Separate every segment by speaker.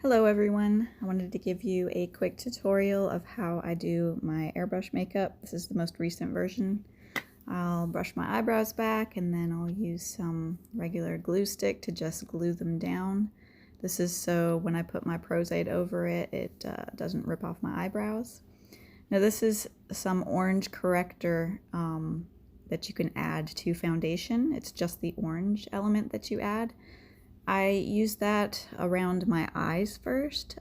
Speaker 1: Hello everyone, I wanted to give you a quick tutorial of how I do my airbrush makeup. This is the most recent version. I'll brush my eyebrows back and then I'll use some regular glue stick to just glue them down. This is so when I put my Prosaide over it, it doesn't rip off my eyebrows. Now this is some orange corrector that you can add to foundation. It's just the orange element that you add. I use that around my eyes first,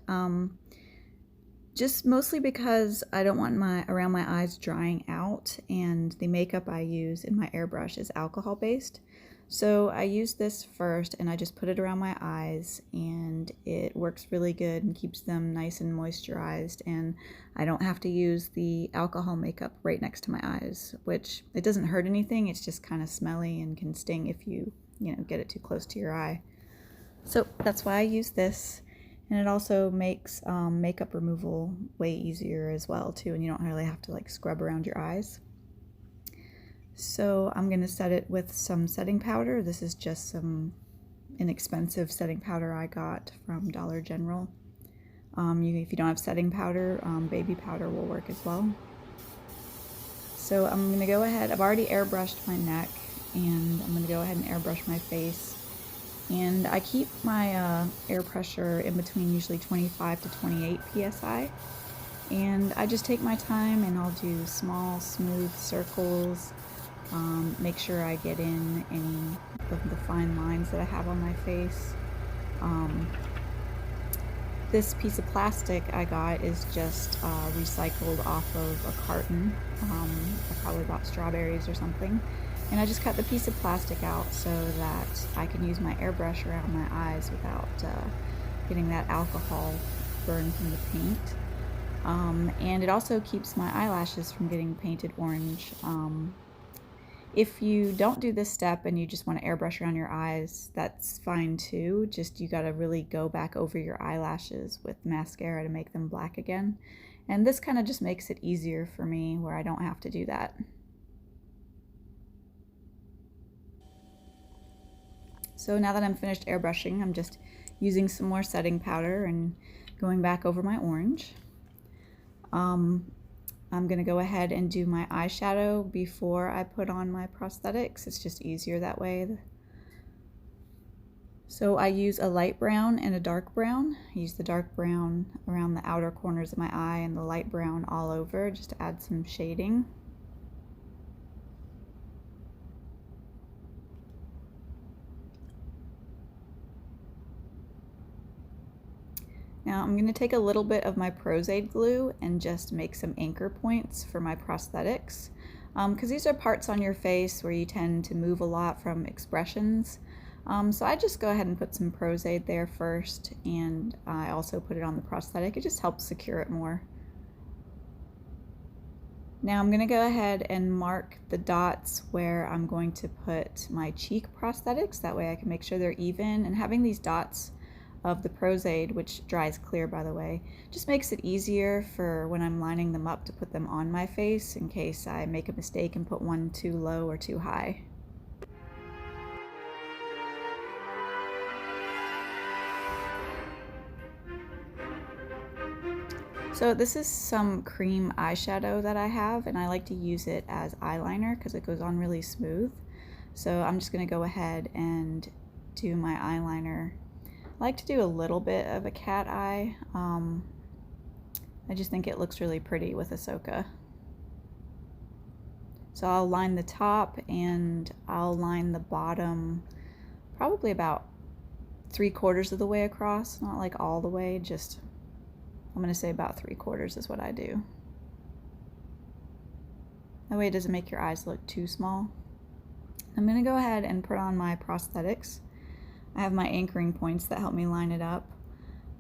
Speaker 1: just mostly because I don't want around my eyes drying out, and the makeup I use in my airbrush is alcohol based. So I use this first and I just put it around my eyes, and it works really good and keeps them nice and moisturized, and I don't have to use the alcohol makeup right next to my eyes, which it doesn't hurt anything. It's just kind of smelly and can sting if you get it too close to your eye. So that's why I use this, and it also makes makeup removal way easier as well too, and you don't really have to like scrub around your eyes. So I'm going to set it with some setting powder. This is just some inexpensive setting powder I got from Dollar General. If you don't have setting powder, baby powder will work as well. So I'm going to go ahead, I've already airbrushed my neck, and I'm going to go ahead and airbrush my face. And I keep my air pressure in between usually 25 to 28 psi. And I just take my time and I'll do small, smooth circles, make sure I get in any of the fine lines that I have on my face. This piece of plastic I got is just recycled off of a carton. I probably bought strawberries or something. And I just cut the piece of plastic out so that I can use my airbrush around my eyes without getting that alcohol burn from the paint. And it also keeps my eyelashes from getting painted orange. If you don't do this step and you just want to airbrush around your eyes, that's fine too. Just you gotta really go back over your eyelashes with mascara to make them black again. And this kind of just makes it easier for me where I don't have to do that. So now that I'm finished airbrushing, I'm just using some more setting powder and going back over my orange. I'm going to go ahead and do my eyeshadow before I put on my prosthetics. It's just easier that way. So I use a light brown and a dark brown. I use the dark brown around the outer corners of my eye and the light brown all over just to add some shading. Now I'm going to take a little bit of my Prosaide glue and just make some anchor points for my prosthetics, because these are parts on your face where you tend to move a lot from expressions. So I just go ahead and put some Prosaide there first, and I also put it on the prosthetic. It just helps secure it more. Now I'm going to go ahead and mark the dots where I'm going to put my cheek prosthetics. That way I can make sure they're even, and having these dots of the Prosaide, which dries clear by the way, just makes it easier for when I'm lining them up to put them on my face in case I make a mistake and put one too low or too high. So this is some cream eyeshadow that I have, and I like to use it as eyeliner because it goes on really smooth. So I'm just going to go ahead and do my eyeliner. I like to do a little bit of a cat eye. I just think it looks really pretty with Ahsoka. So I'll line the top and I'll line the bottom probably about 3/4 of the way across, not like all the way, just I'm going to say about 3/4 is what I do. That way it doesn't make your eyes look too small. I'm going to go ahead and put on my prosthetics. I have my anchoring points that help me line it up,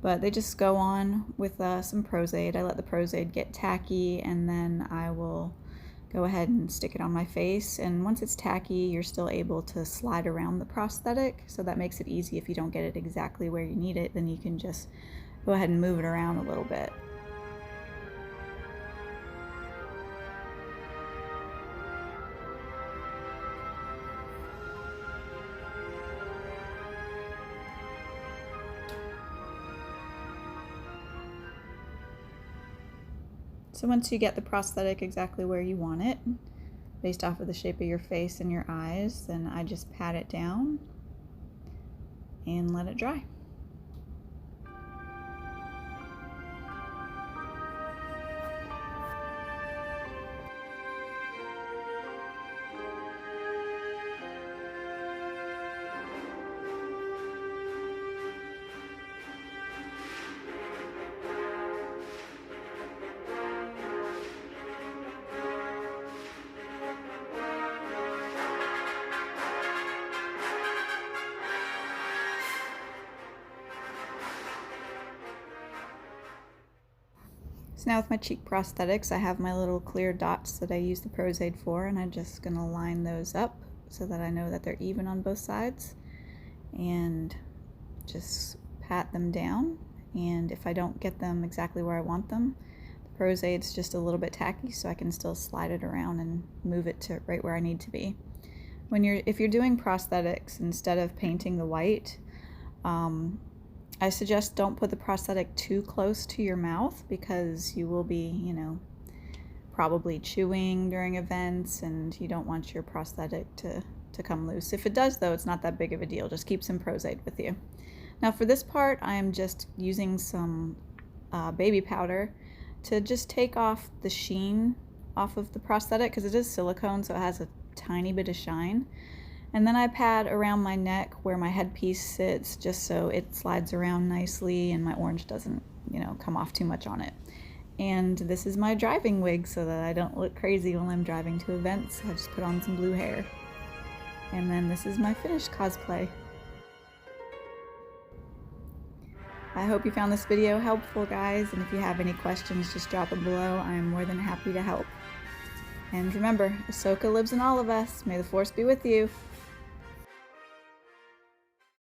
Speaker 1: but they just go on with some Prosaide. I let the Prosaide get tacky, and then I will go ahead and stick it on my face. And once it's tacky, you're still able to slide around the prosthetic, so that makes it easy. If you don't get it exactly where you need it, then you can just go ahead and move it around a little bit. So once you get the prosthetic exactly where you want it, based off of the shape of your face and your eyes, then I just pat it down and let it dry. So now with my cheek prosthetics, I have my little clear dots that I use the Prosaide for, and I'm just going to line those up so that I know that they're even on both sides, and just pat them down. And if I don't get them exactly where I want them, the Prosaide's just a little bit tacky, so I can still slide it around and move it to right where I need to be. If you're doing prosthetics, instead of painting the white, I suggest don't put the prosthetic too close to your mouth, because you will be, you know, probably chewing during events, and you don't want your prosthetic to come loose. If it does, though, it's not that big of a deal. Just keep some Prosaide with you. Now for this part, I'm just using some baby powder to just take off the sheen off of the prosthetic, because it is silicone, so it has a tiny bit of shine. And then I pat around my neck where my headpiece sits, just so it slides around nicely and my orange doesn't, you know, come off too much on it. And this is my driving wig, so that I don't look crazy when I'm driving to events. I just put on some blue hair. And then this is my finished cosplay. I hope you found this video helpful, guys, and if you have any questions, just drop them below. I am more than happy to help. And remember, Ahsoka lives in all of us. May the Force be with you.